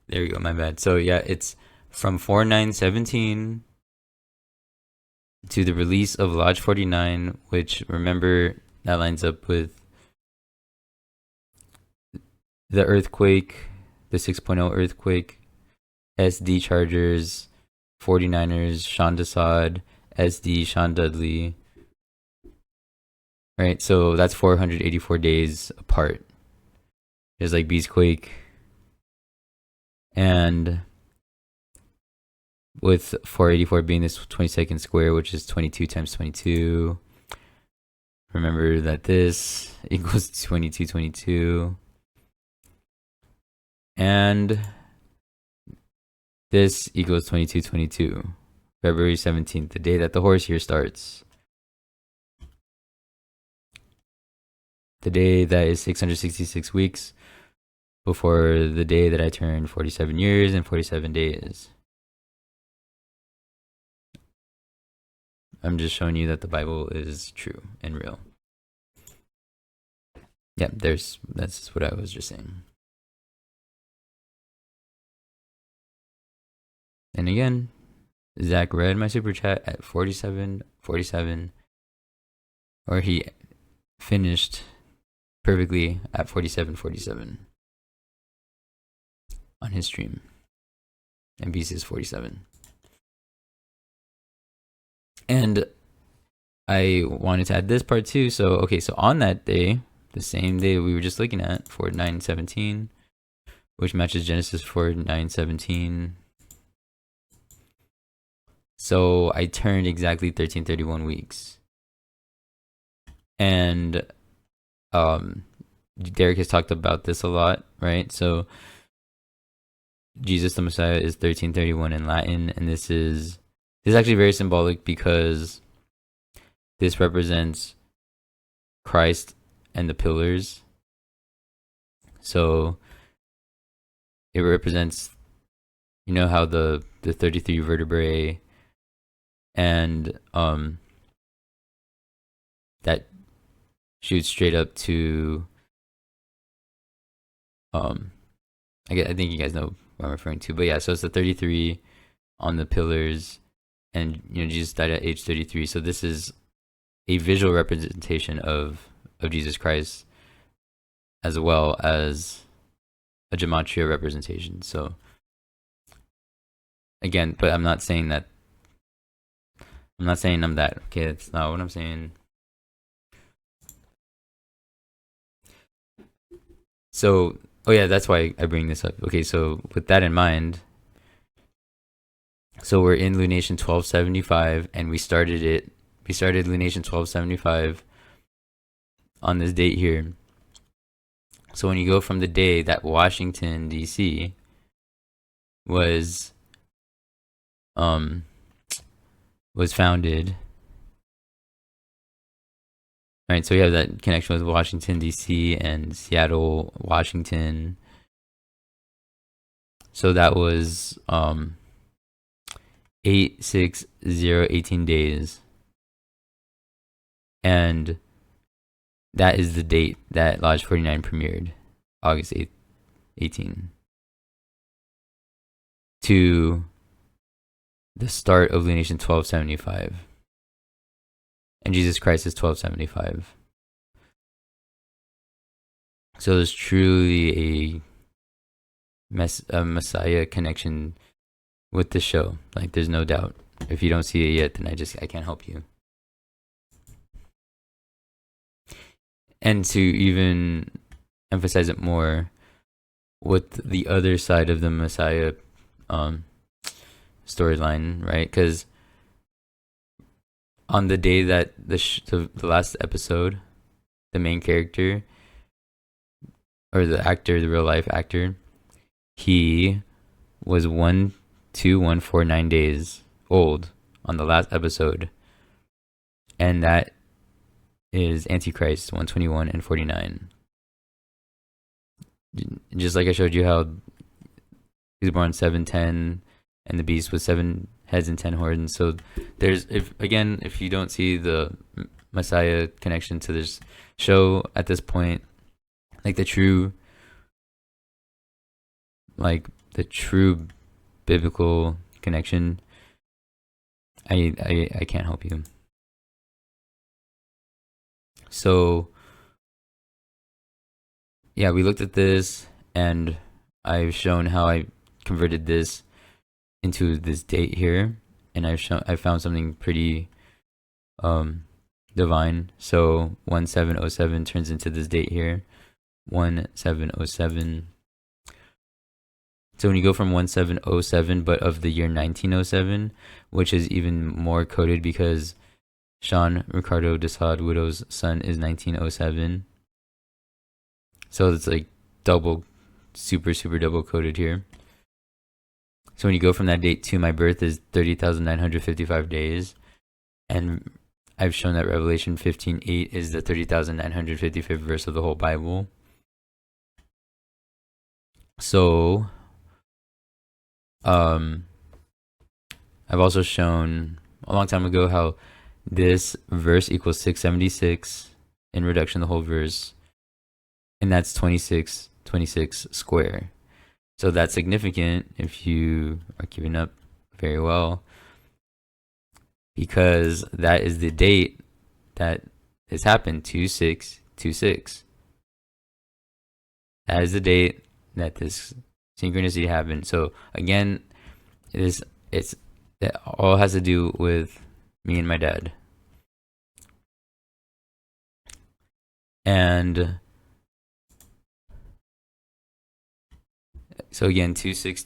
There we go, my bad. So yeah, it's from 4/9/17 to the release of Lodge 49, which, remember, that lines up with the earthquake, the 6.0 earthquake, SD Chargers, 49ers, Sean Desad, SD, Sean Dudley. Right, so that's 484 days apart. There's like Beastquake. And with 484 being this 22nd square, which is 22 times 22. Remember that this equals 2222. And this equals 2222. February 17th, the day that the horse year starts. The day that is 666 weeks before the day that I turned 47 years and 47 days. I'm just showing you that the Bible is true and real. Yeah, that's what I was just saying. And again, Zach read my super chat at 47:47, or he finished perfectly at 47:47 on his stream. And BC is 47. And I wanted to add this part too. So, okay, so on that day, the same day we were just looking at, 4/9/17, which matches Genesis 4/9/17. So I turned exactly 1331 weeks. And Derek has talked about this a lot, right? So Jesus the Messiah is 1331 in Latin, and this is actually very symbolic, because this represents Christ and the pillars. So it represents, you know, how the 33 vertebrae and that shoots straight up to I think you guys know what I'm referring to. But yeah, so it's the 33 on the pillars, and Jesus died at age 33. So this is a visual representation of Jesus Christ, as well as a gematria representation. So again, but I'm not saying that. I'm not saying I'm that. Okay, that's not what I'm saying. So, oh yeah, that's why I bring this up. Okay, so with that in mind, so we're in lunation 1275, and we started lunation 1275 on this date here. So when you go from the day that Washington D.C. was founded, right? So we have that connection with Washington D.C. and Seattle, Washington. So that was 86018 days, and that is the date that Lodge 49 premiered, August 8th, 18, to the start of lunation 1275. And Jesus Christ is 1275. So there's truly a Messiah connection with the show. Like, there's no doubt. If you don't see it yet, then I can't help you. And to even emphasize it more, with the other side of the Messiah storyline, right? Because on the day that the last episode, the main character, or the actor, the real life actor, he was 12149 days old on the last episode, and that is Antichrist 121 and 49. Just like I showed you how he was born 710, and the beast with 7 heads and 10 horns. So there's, if you don't see the Messiah connection to this show at this point, like the true biblical connection, I can't help you. So yeah, we looked at this, and I've shown how I converted this into this date here, and I found something pretty divine. So 1707 turns into this date here, 1707. So when you go from 1707, but of the year 1907, which is even more coded because Sean Ricardo de Sade Widow's son is 1907. So it's like super double coded here. So when you go from that date to my birth is 30,955 days. And I've shown that Revelation 15:8 is the 30,955th verse of the whole Bible. So I've also shown a long time ago how this verse equals 676 in reduction the whole verse, and that's 26 square. So that's significant if you are keeping up very well, because that is the date that this happened, 2626. That is the date that this synchronicity happened. So again, it all has to do with me and my dad. And so again, 26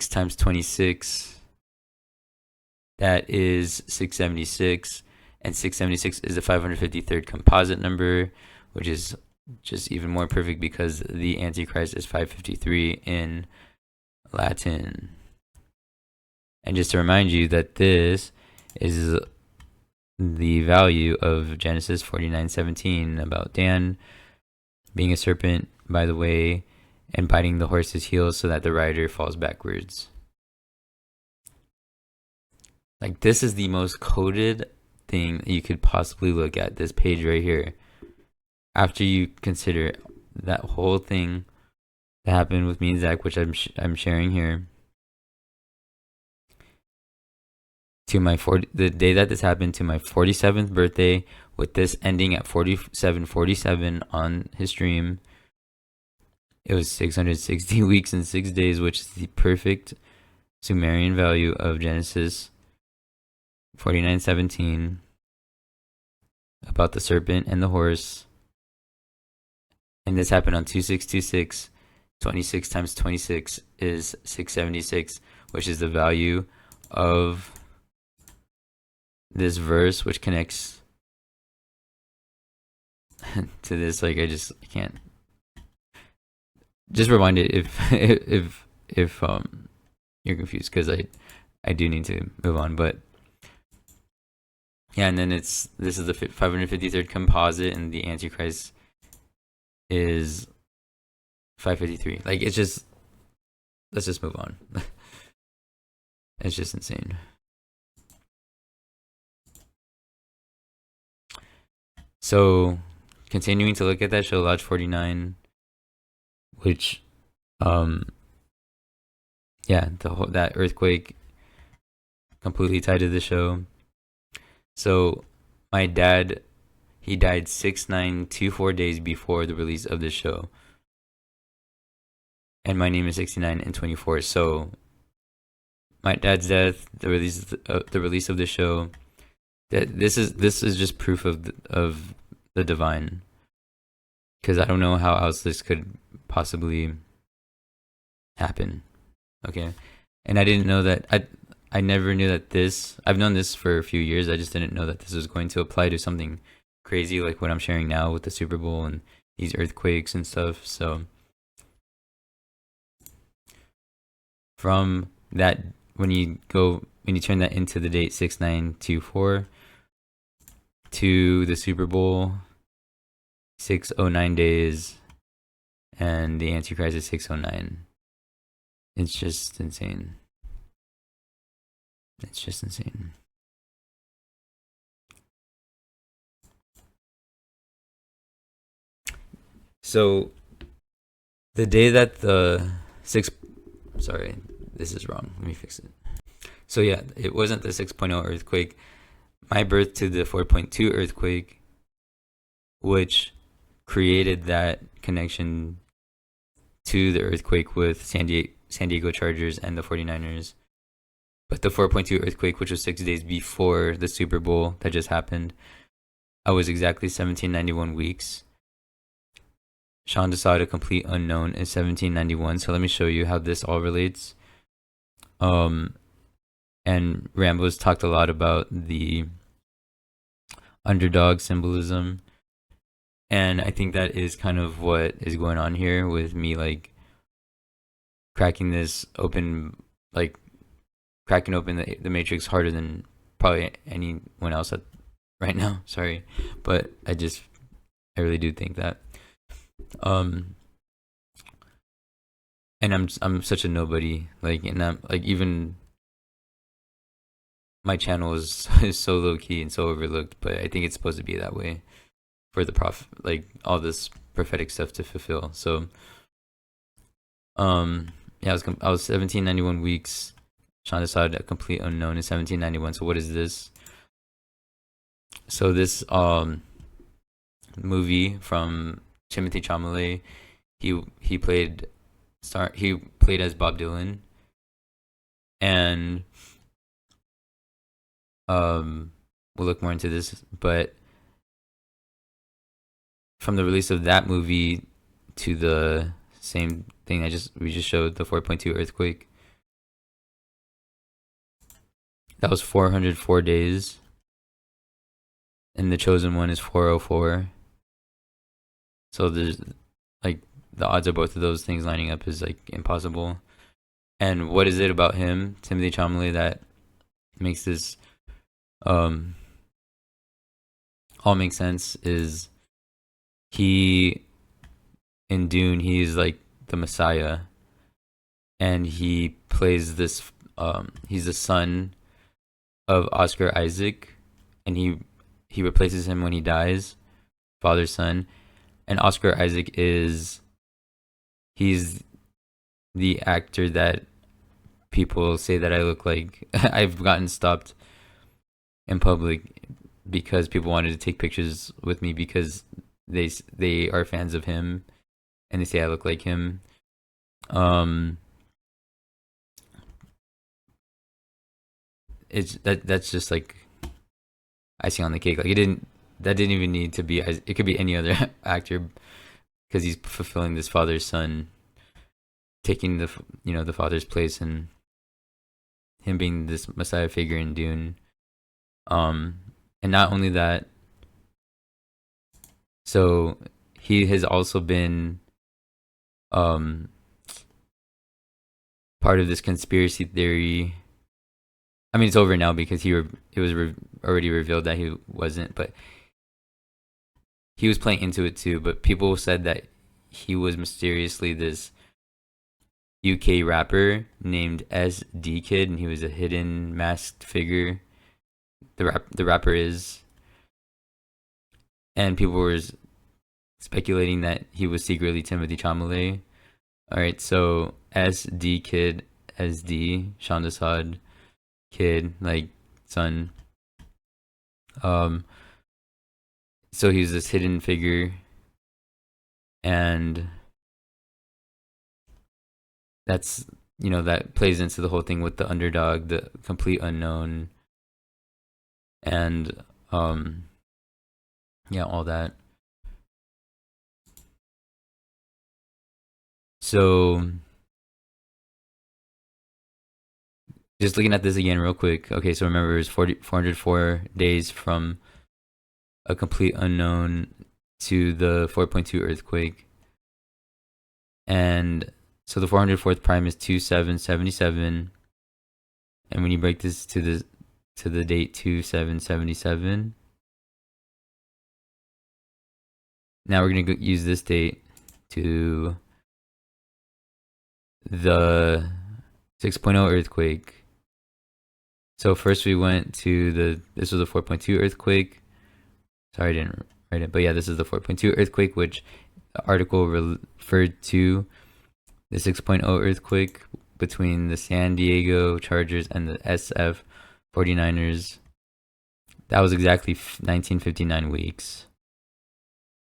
times 26, that is 676, and 676 is the 553rd composite number, which is just even more perfect because the Antichrist is 553 in Latin. And just to remind you that this is the value of Genesis 49:17 about Dan being a serpent by the way and biting the horse's heels so that the rider falls backwards. Like, this is the most coded thing that you could possibly look at, this page right here. After you consider that whole thing that happened with me and Zach, which I'm sharing here, to my the day that this happened, to my 47th birthday, with this ending at 47:47 on his stream. It was 660 weeks and 6 days, which is the perfect Sumerian value of Genesis 49:17, about the serpent and the horse. And this happened on 2626. 26 times 26 is 676, which is the value of this verse, which connects to this. Like, I can't. Just rewind it if you're confused, because I do need to move on. But yeah, and then this is the 553rd composite, and the Antichrist is 553. Like, let's just move on. It's just insane. So, continuing to look at that show, Lodge 49, which, yeah, that earthquake completely tied to the show. So, my dad, he died 6924 days before the release of the show, and my name is 69 and 24. So, my dad's death, the release of the show, that this is just proof of the divine, because I don't know how else this could possibly happen. Okay, and I didn't know that. I never knew that I've known this for a few years. I just didn't know that this was going to apply to something crazy like what I'm sharing now with the Super Bowl and these earthquakes and stuff. So from that, when you turn that into the date 6924 to the Super Bowl, 609 days, and the Antichrist is 609. It's just insane. It's just insane. So, the day that sorry, this is wrong. Let me fix it. So yeah, it wasn't the 6.0 earthquake. My birth to the 4.2 earthquake, which created that connection to the earthquake with San Diego Chargers and the 49ers. But the 4.2 earthquake, which was 6 days before the Super Bowl that just happened, I was exactly 1791 weeks. Sean Desada, complete unknown, is 1791. So let me show you how this all relates. And Rambo's talked a lot about the underdog symbolism, and I think that is kind of what is going on here with me, like cracking open the matrix harder than probably anyone else right now. Sorry, but I really do think that. And I'm such a nobody, like, and I'm like, even my channel is so low key and so overlooked, but I think it's supposed to be that way for the like all this prophetic stuff to fulfill. So, yeah, I was 1791 weeks. Sean decided a complete unknown in 1791. So what is this? So this movie from Timothy Chalamet, he played as Bob Dylan, and we'll look more into this, but from the release of that movie to the same thing we just showed, the 4.2 earthquake, that was 404 days, and the chosen one is 404. So there's, like, the odds of both of those things lining up is like impossible. And what is it about him, Timothy Chalamet, that makes this all make sense? Is he, in Dune, he's like the Messiah, and he plays this he's the son of Oscar Isaac, and he replaces him when he dies, father's son. And Oscar Isaac he's the actor that people say that I look like. I've gotten stopped in public because people wanted to take pictures with me because they are fans of him and they say I look like him. It's that's just like icing on the cake. Like that didn't even need to be. It could be any other actor because he's fulfilling this father's son, taking the father's place, and him being this messiah figure in Dune. And not only that, so he has also been part of this conspiracy theory. I mean, it's over now because it was already revealed that he wasn't, but he was playing into it too. But people said that he was mysteriously this UK rapper named SD Kid, and he was a hidden masked figure. The rapper is, and people were speculating that he was secretly Timothy Chalamet. All right, so SD Kid, SD Shandasad Kid, like son. So he's this hidden figure, and that's that plays into the whole thing with the underdog, the complete unknown, and yeah, all that. So just looking at this again real quick. Okay, so remember it's 404 days from a complete unknown to the 4.2 earthquake. And so the 404th prime is 2777. And when you break this to the date 2777, now we're going to use this date to the 6.0 earthquake. So first we went to this was a 4.2 earthquake. Sorry, I didn't write it, but yeah, this is the 4.2 earthquake, which the article referred to the 6.0 earthquake between the San Diego Chargers and the SF 49ers. That was exactly 1959 weeks.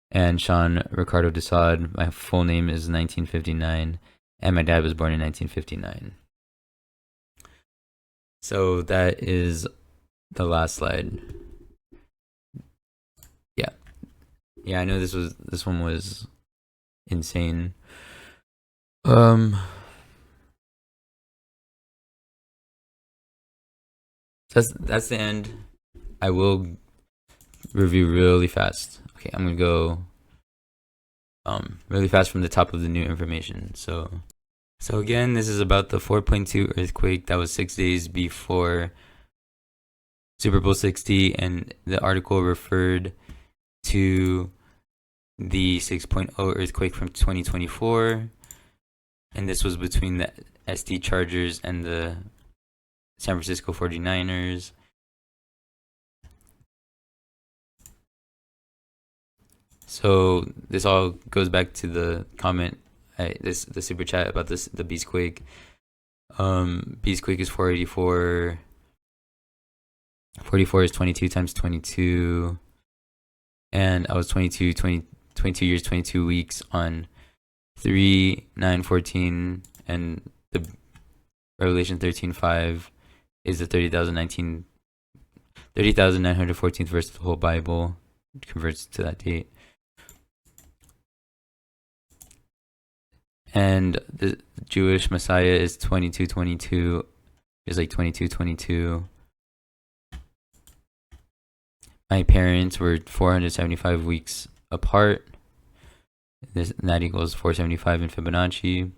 And Sean Ricardo Desaad, my full name is 1959, and my dad was born in 1959. So that is the last slide. Yeah, I know this one was insane. That's the end. I will review really fast. Okay, I'm gonna go really fast from the top of the new information. So again, this is about the 4.2 earthquake that was 6 days before Super Bowl 60, and the article referred to the 6.0 earthquake from 2024, and this was between the SD Chargers and the San Francisco 49ers. So this all goes back to the comment, the super chat about the Beastquake. Beastquake is 484. 44 is 22 times 22, and I was 22 years 22 weeks on 3/9/14, and the Revelation 13:5 is the 30,914th verse of the whole Bible. It converts to that date. And the Jewish Messiah is 2222, is like 2222. My parents were 475 weeks apart. That equals 475 in Fibonacci.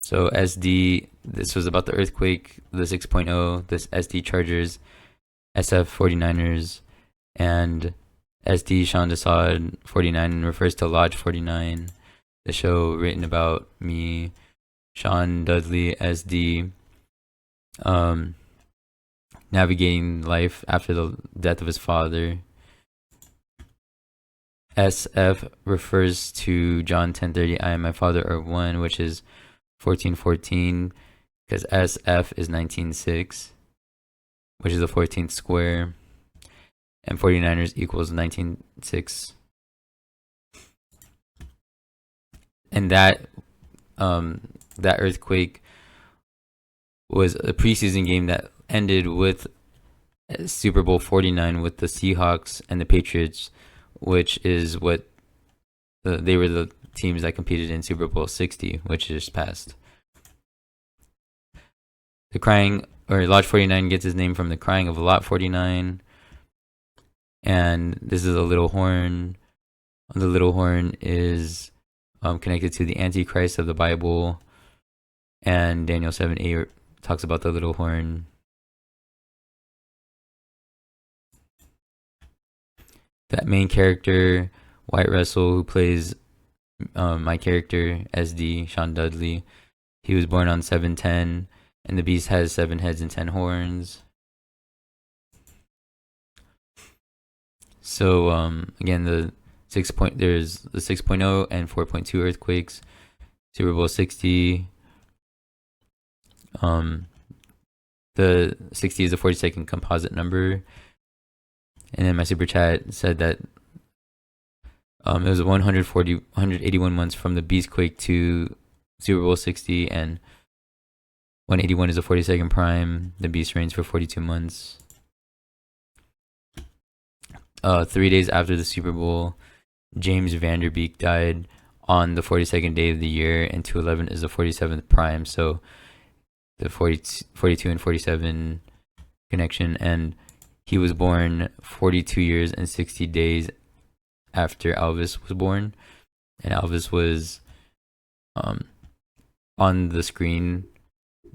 So SD, this was about the earthquake, the 6.0, this SD Chargers, SF 49ers, and SD Sean Desaad 49 refers to Lodge 49, the show written about me, Sean Dudley SD, navigating life after the death of his father. SF refers to John 10:30, I and my Father are one, which is 14:14, because SF is 19:6, which is the 14th square, and 49ers equals 19:6. And that earthquake was a preseason game that ended with Super Bowl 49 with the Seahawks and the Patriots, which is what they were the teams that competed in Super Bowl 60, which just passed. The crying, or Lodge 49 gets its name from the crying of Lot 49. And this is a little horn. The little horn is connected to the Antichrist of the Bible. And Daniel 7:8 talks about the little horn. That main character, White Russell, who plays my character, SD, Sean Dudley, he was born on 7/10, and the beast has 7 heads and 10 horns. So again, there's the 6.0 and 4.2 earthquakes, Super Bowl 60. The 60 is a 40-second composite number. And then my super chat said that it was 181 months from the Beastquake to Super Bowl 60, and 181 is a 40-second prime. The Beast reigns for 42 months. 3 days after the Super Bowl, James Vanderbeek died on the 42nd day of the year, and 211 is the 47th prime. So the 42 and 47 connection, and he was born 42 years and 60 days after Elvis was born. And Elvis was on the screen,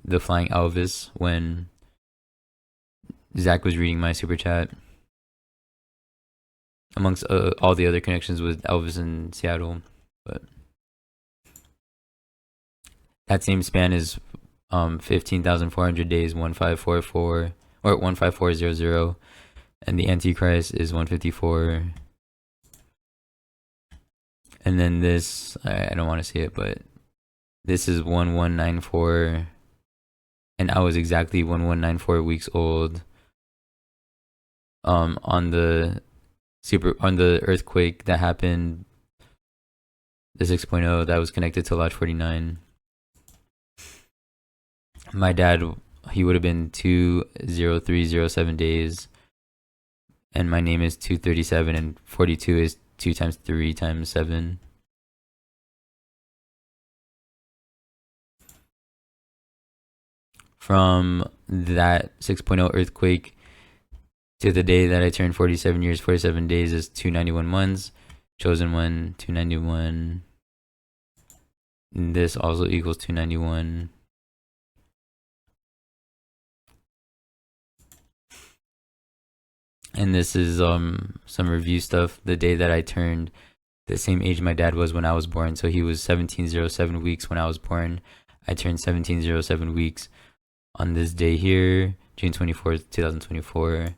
the flying Elvis, when Zach was reading my super chat. Amongst all the other connections with Elvis in Seattle. But that same span is 15,400 days, 1544. Or 15400, and the Antichrist is 154. And then this, I don't want to see it, but this is 1194, and I was exactly 1194 weeks old. On the earthquake that happened, the 6.0 that was connected to Lodge 49. My dad, he would have been 20307 days, and my name is 237, and 42 is 2 times 3 times 7. From that 6.0 earthquake to the day that I turned 47 years, 47 days is 291 months. Chosen one, 291. And this also equals 291. And this is some review stuff. The day that I turned the same age my dad was when I was born. So he was 1707 weeks when I was born. I turned 1707 weeks on this day here, June 24th, 2024.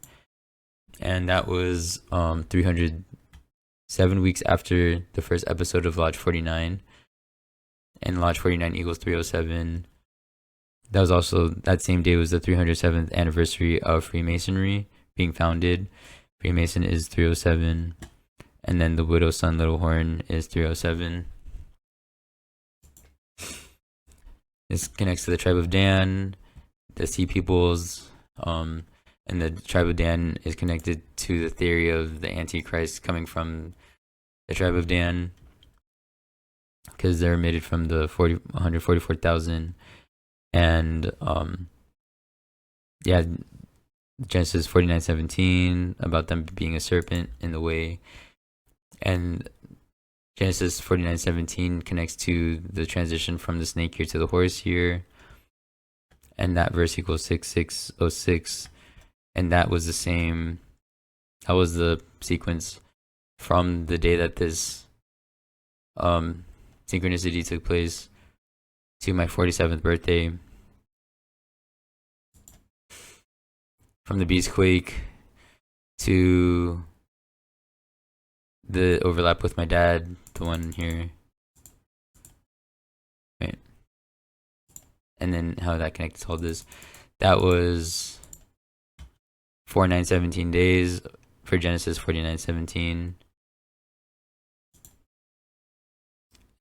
And that was 307 weeks after the first episode of Lodge 49. And Lodge 49 equals 307. That was also, that same day was the 307th anniversary of Freemasonry being founded. Freemason is 307, and then the widow's son little horn is 307. This connects to the tribe of Dan, the Sea Peoples, and the tribe of Dan is connected to the theory of the Antichrist coming from the tribe of Dan, because they're emitted from the 144,000. And yeah, Genesis 49:17 about them being a serpent in the way, and Genesis 49:17 connects to the transition from the snake here to the horse here, and that verse equals 6606, and that was the same. That was the sequence from the day that this synchronicity took place to my 47th birthday. From the Beastquake to the overlap with my dad, the one here, right? And then how that connects to all this. That was 4917 days for Genesis 4917.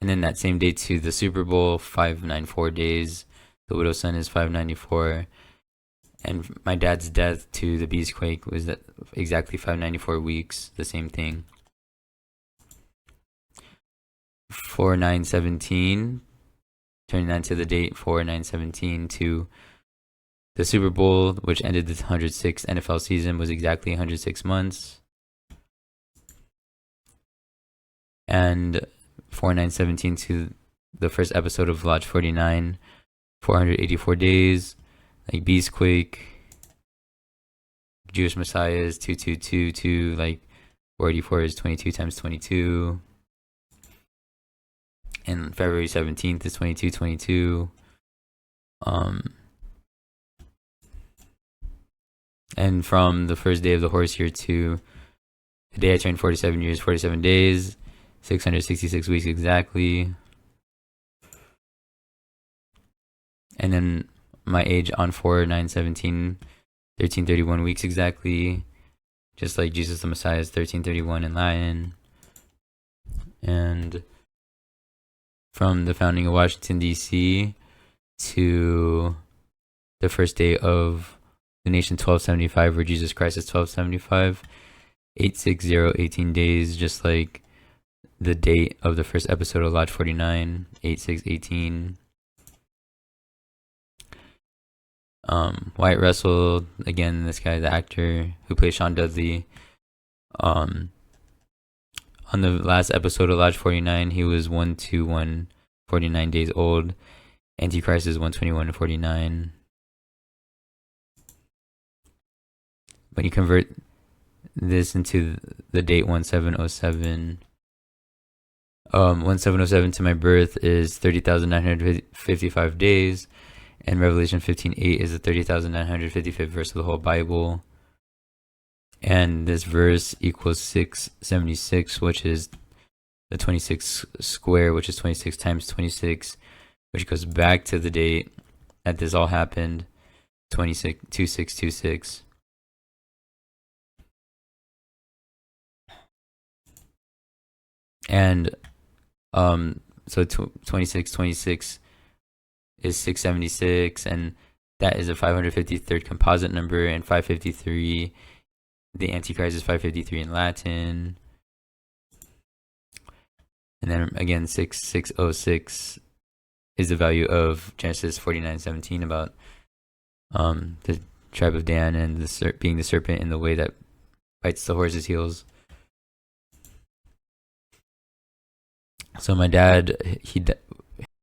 And then that same day to the Super Bowl, 594 days. The widow's son is 594. And my dad's death to the Beastquake was that exactly 594 weeks, the same thing. 4917, turning that to the date 4917 to the Super Bowl, which ended the 106th NFL season, was exactly 106 months. And 4917 to the first episode of Lodge 49, 484 days. Like Beastquake, Jewish Messiah is 2222, like 484 is 22 times 22. And February 17th is 2222. And from the first day of the horse year to the day I turned 47 years, 47 days, 666 weeks exactly. And then my age on 4/9/17, 1331 weeks exactly. Just like Jesus the Messiah is 1331 in Latin. And from the founding of Washington, D.C. to the first day of the nation, 1275, where Jesus Christ is 1275, 860, 18 days, just like the date of the first episode of Lodge 49, 8618. Wyatt Russell, again, this guy, the actor who plays Sean Dudley. On the last episode of Lodge 49, he was 121, 49 days old. Antichrist is 121 49. When you convert this into the date 1707, 1707 to my birth is 30,955 days, and Revelation 15:8 is the 30,955th verse of the whole Bible. And this verse equals 676, which is the 26 square, which is 26 times 26, which goes back to the date that this all happened, 262626. And so 2626 is 676, and that is a 553rd composite number, and 553, the Antichrist is 553 in Latin. And then again, 6606 is the value of Genesis 49:17 about the tribe of Dan and being the serpent in the way that bites the horse's heels. So my dad,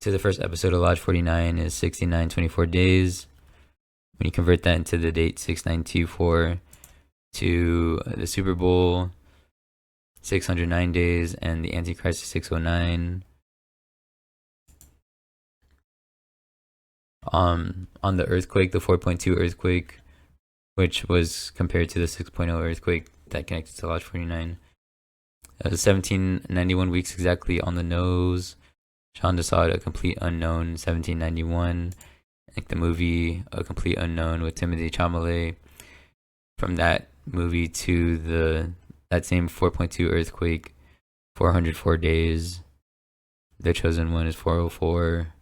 to the first episode of Lodge 49 is 6924 days. When you convert that into the date 6924 to the Super Bowl, 609 days, and the Antichrist is 609. On the earthquake, the 4.2 earthquake, which was compared to the 6.0 earthquake that connected to Lodge 49. 1791 weeks exactly on the nose. Sean Desad, A Complete Unknown, 1791. Like the movie A Complete Unknown with Timothée Chalamet. From that movie to that same 4.2 earthquake, 404 days. The Chosen One is 404.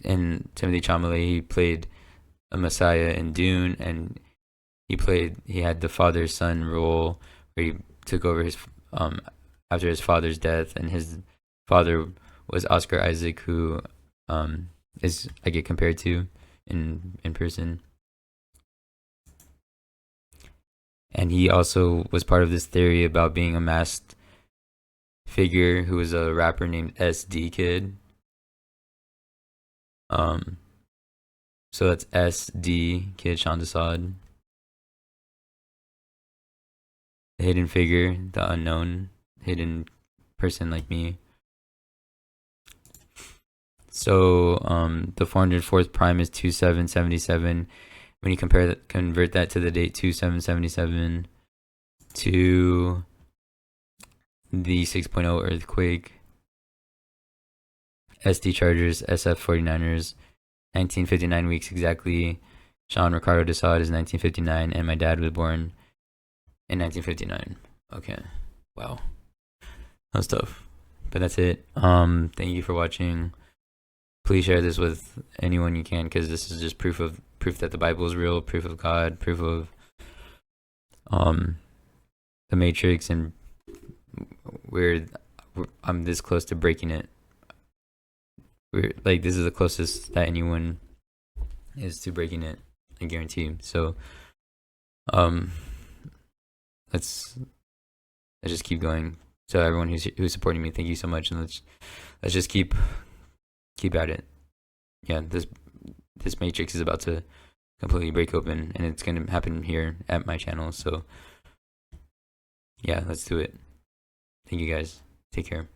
And Timothée Chalamet, he played a Messiah in Dune, and he had the father-son role where he took over his after his father's death, and his father was Oscar Isaac, who is I get compared to in person. And he also was part of this theory about being a masked figure who was a rapper named SD Kid. So that's SD Kid Sean Desad. The hidden figure, the unknown hidden person like me. So the 404th prime is 2777. when you convert that to the date 2777 to the 6.0 earthquake, SD Chargers, SF 49ers, 1959 weeks exactly. Sean Ricardo Desaad is 1959, and my dad was born in 1959. Okay, wow, that was tough, but that's it. Thank you for watching. Please share this with anyone you can, because this is just proof that the Bible is real, proof of God, proof of the Matrix, and I'm this close to breaking it. This is the closest that anyone is to breaking it, I guarantee. So let's just keep going. So everyone who's supporting me, thank you so much, and let's just keep at it. Yeah, this Matrix is about to completely break open, and it's gonna happen here at my channel. So yeah, let's do it. Thank you guys. Take care.